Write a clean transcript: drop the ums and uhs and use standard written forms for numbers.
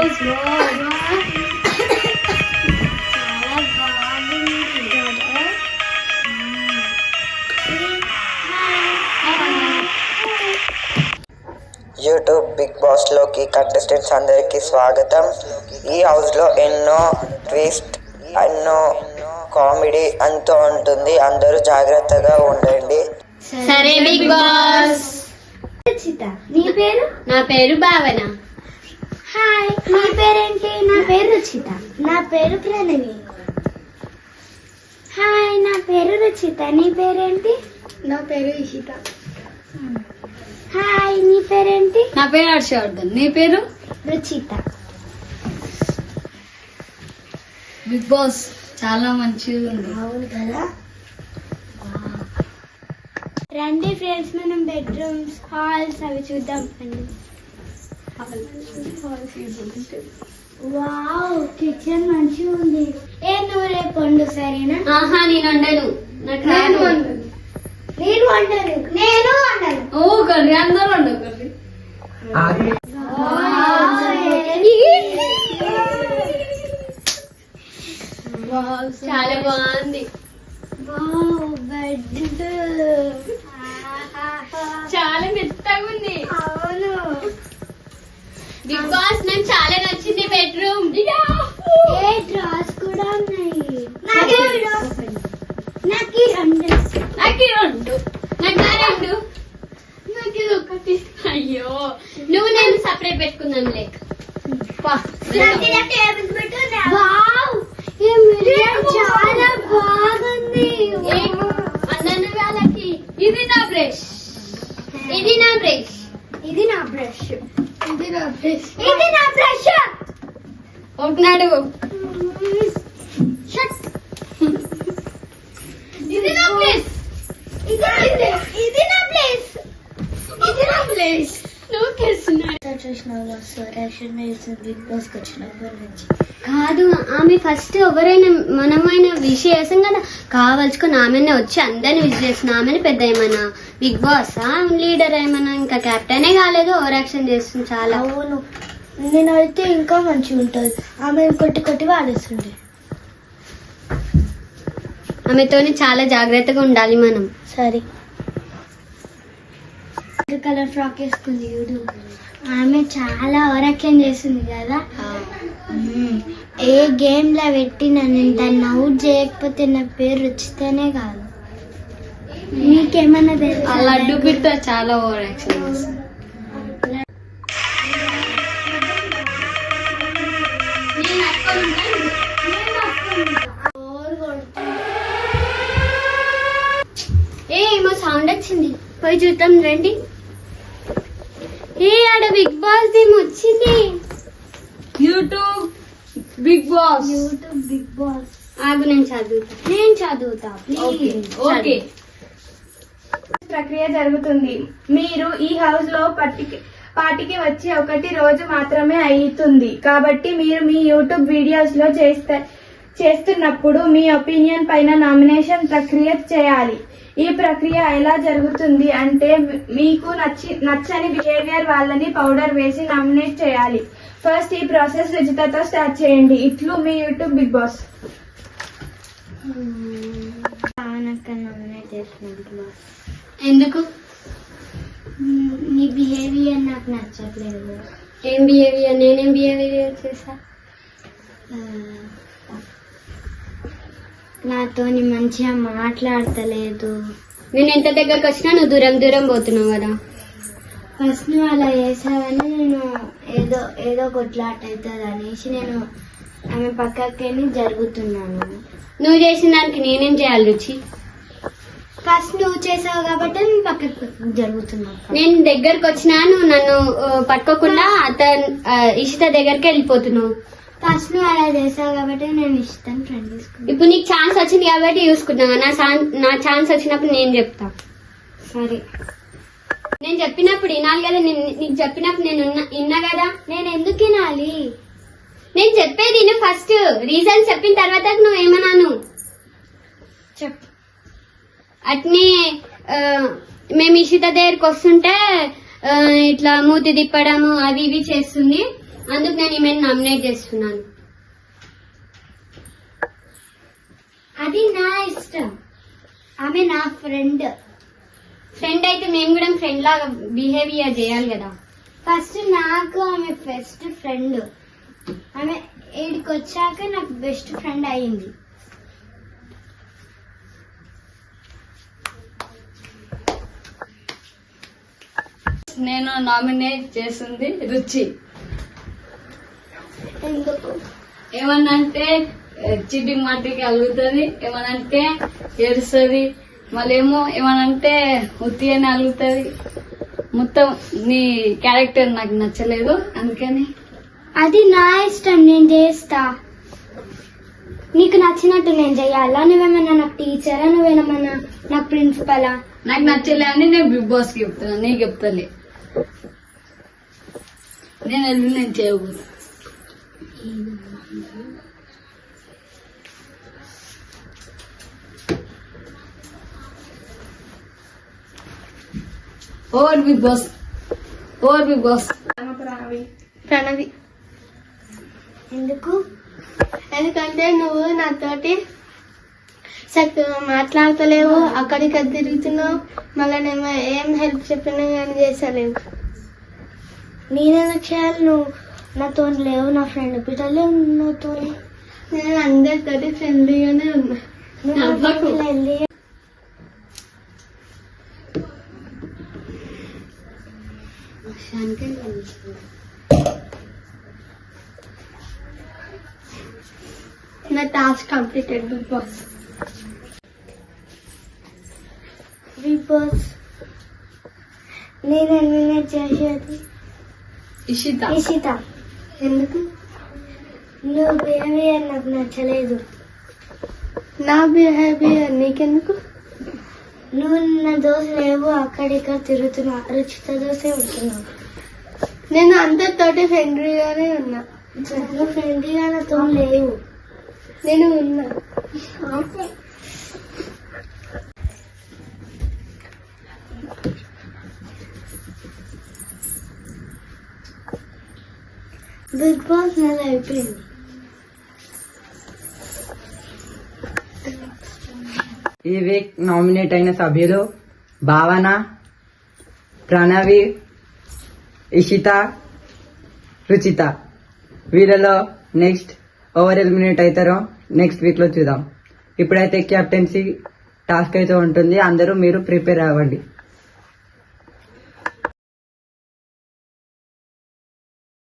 YouTube Bigg boss లోకి contestants అందరికీ స్వాగతం. ఈ హౌస్ లో ఎన్నో ట్విస్ట్, ఎన్నో కామెడీ అంతా ఉంటుంది. అందరూ జాగ్రత్తగా ఉండండి. సరే బిగ్ బాస్. నీ పేరు? నా పేరు భావన. హాయ్, నీ పేరేంటి? నా పేరు రుచిత. నా పేరు ప్రణవి. హాయ్, నా పేరు రుచిత. నీ పేరేంటి? నా పేరు ఇషిత. హాయ్, నీ పేరేంటి? నా పేరు హర్షవర్ధన్. నీ పేరు? రుచిత. బిగ్ బాస్ చాలా మంచిగా ఉంది. అవును కదా. రండి ఫ్రెండ్స్, మనం బెడ్రూమ్స్, హాల్స్ అవి చూద్దాం. వావ్, కిచెన్ మంచిగా ఉంది. నువ్వు రేపు వండు, సరేనా? ఆహా, నేను వండను. నేను వండను. ఓ కర్రీ, అందరూ వండు కర్రీ. చాలా బాగుంది. బెడ్ చాలా మెత్తగా ఉంది. అవును. బిగ్ బాస్ నాకు చాలా నచ్చింది బెడ్రూమ్. డ్రాస్ కూడా ఉన్నాయి. నాకు ఇది ఒకటి. అయ్యో, నువ్వు నేను సపరేట్ పెట్టుకున్నాను. లేక చాలా బాగుంది. అన్న వాళ్ళకి ఇది నా బ్రష్, ఇది నా బ్రష్, ఇది నా బ్రష్, ఇది నా బ్రష్, ఇది నా బ్రష్. ఒకనాడు ఇది నా ప్లేస్, ఇది నా ప్లేస్, ఇది నా ప్లేస్, ఇది నా ప్లేస్. నువ్వు చేస్తున్నాడు. బిగ్ బాస్ వచ్చినప్పటి నుంచి కాదు, ఆమె ఫస్ట్ ఎవరైనా మనమైనా విష్ చేసాం కదా, కావాల్చుకొని ఆమెనే వచ్చి అందరిని విష్ చేసిన. ఆమెను పెద్ద ఏమన్నా బిగ్ బాస్ లీడర్ ఏమన్నా, ఇంకా కెప్టెనే కాలేదు, ఓవర్ యాక్షన్ చేస్తుంది చాలా. అవును, నేను అయితే ఇంకా మంచిగా ఉంటుంది. ఆమె కొట్టి కొట్టి వాడేస్తుంది. ఆమెతోని చాలా జాగ్రత్తగా ఉండాలి మనం. సరే. కలర్ ఫ్రాక్ వేసుకుంది చూడు, ఆమె చాలా ఓవరాక్షన్ చేస్తుంది కదా. ఏ గేమ్ లో పెట్టి నన్ను దాన్ని అవుట్ చేయకపోతే నా పేరు రుచితేనే కాదు. నీకేమన్నా తెలుసా? ఆ లడ్డు పిట్ట చాలా ఓవర్ యాక్షన్ చేస్తుంది. ఏమో సౌండ్ వచ్చింది, పోయి చూద్దాం రండి. ఆడ బిగ్ బాస్ ది వచ్చింది. YouTube Bigg Boss. YouTube Bigg Boss. ఆగు, నేను చదువుతా. ఓకే. ప్రక్రియ జరుగుతుంది. మీరు ఈ హౌస్ లో పార్టీకి వచ్చి 1 రోజు మాత్రమే అవుతుంది. కాబట్టి మీరు మీ యూట్యూబ్ వీడియోస్ లో చేస్తున్నప్పుడు మీ ఒపీనియన్ పైన నామినేషన్ ప్రక్రియ చేయాలి. ఈ ప్రక్రియ ఎలా జరుగుతుంది అంటే, మీకు నచ్చని బిహేవియర్ వాళ్ళని పౌడర్ వేసి నామినేట్ చేయాలి. ఫస్ట్ ఈ ప్రాసెస్ రుచితతో స్టార్ట్ చేయండి. ఇట్లు మీ యూట్యూబ్ బిగ్ బాస్. ఎందుకు? నీ బిహేవియర్ నాకు నచ్చట్లేదు. ఏం బిహేవియర్? నేనేం బిహేవియర్ చేసా? నాతోని మంచిగా మాట్లాడతలేదు. నేను ఎంత దగ్గరకు వచ్చినా నువ్వు దూరం పోతున్నావు కదా. ఫస్ట్ నువ్వు అలా చేసావని నేను ఏదో కొట్లాట అవుతుంది అనేసి నేను ఆమె పక్కకి జరుగుతున్నాను. నువ్వు చేసిన దానికి నేనేం చేయాలి రుచి? ఫస్ట్ నువ్వు చేసావు కాబట్టి నేను పక్కకి జరుగుతున్నాను. నేను దగ్గరకు వచ్చినా నువ్వు నన్ను పట్టుకోకుండా ఇషిత దగ్గరికి వెళ్ళిపోతున్నావు. ఫస్ట్ నువ్వు అలా చేసావు కాబట్టి నేను ఇష్టం ఫ్రెండ్ తీసుకున్నాను. ఇప్పుడు నీకు ఛాన్స్ వచ్చింది కాబట్టి చూసుకున్నావా? నా ఛాన్స్ వచ్చినప్పుడు నేను చెప్తా. సరే, నేను చెప్పినప్పుడు వినాలి కదా. నీకు చెప్పినప్పుడు నేను విన్నా కదా. నేను ఎందుకు వినాలి? నేను చెప్పేది నువ్వు ఫస్ట్ రీజన్ చెప్పిన తర్వాత నువ్వు ఏమన్నాను చెప్పు. అట్నే మేము ఇషిత దగ్గరికి వస్తుంటే ఇట్లా మూతి తిప్పడము అవి ఇవి చేస్తుంది. అందుకు నేను ఈమెను నామినేట్ చేస్తున్నాను. అది నా ఇష్టం. ఆమె నా ఫ్రెండ్. ఫ్రెండ్ అయితే మేము కూడా ఫ్రెండ్ లాగా బిహేవియర్ చేయాలి కదా. ఫస్ట్ నాకు ఆమె బెస్ట్ ఫ్రెండ్. ఆమె ఈడికి వచ్చాక నాకు బెస్ట్ ఫ్రెండ్ అయింది. నేను నామినేట్ చేసింది రుచి. ఎందుకు? ఏమనంటే చీటింగ్ మాటికి అలుగుతుంది, ఏమనంటే ఏడుస్తుంది, మళ్ళేమో ఏమనంటే ఉత్తి అని అలుగుతుంది. మొత్తం నీ క్యారెక్టర్ నాకు నచ్చలేదు, అందుకని. అది నా ఇష్టం, నేను చేస్తా. నీకు నచ్చినట్టు నేను చెయ్యాలా? నువ్వేమన్నా నాకు టీచరా? నువ్వేమన్నా నాకు ప్రిన్సిపలా? నాకు నచ్చలే అని నేను బిగ్ బాస్ కి చెప్తున్నా, నీకు చెప్తాలే. నేను చేయకూడదు. Over Big Boss. ప్రణవి. ఎందుకు? ఎందుకంటే నువ్వు నాతోటి చక్కగా మాట్లాడతలేవు, అక్కడికి తిరుగుతున్నావు, మళ్ళీ నేను ఏం హెల్ప్ చెప్పినా కానీ చేస్తలేవు. నేనేదో చేయాలి? నువ్వు నాతో లేవు, నా ఫ్రెండ్ పిల్లలే నాతో. నేను అందరితోటి ఫ్రెండ్లీగానే ఉన్నా. నా టాస్క్ కంప్లీటెడ్. బిగ్ బాస్ నేను ఎలిమినేట్ చేసేది ఇషిత. ఎందుకు? నువ్వు బిహేవియర్ నాకు నచ్చలేదు. నా బిహేవియర్ నీకెందుకు? నువ్వు నా దోశ లేవు, అక్కడిక్కడ తిరుగుతున్నా, రుచిత దోశే ఉంటున్నావు. నేను అందరితోటి ఫ్రెండ్లీగానే ఉన్నా. నువ్వు ఫ్రెండ్లీగా నాతో లేవు. నేను ఉన్నా. బిగ్ బాస్ నెల అయిపోయింది. ఈ వీక్ నామినేట్ అయిన సభ్యులు భావన, ప్రణవి, ఇషిత, రుచిత. వీళ్ళలో నెక్స్ట్ ఓవర్ ఎలిమినేట్ అవుతారో నెక్స్ట్ వీక్ లో చూద్దాం. ఇప్పుడైతే కెప్టెన్సీ టాస్క్ అయితే ఉంటుంది, అందరూ మీరు ప్రిపేర్ అవ్వండి.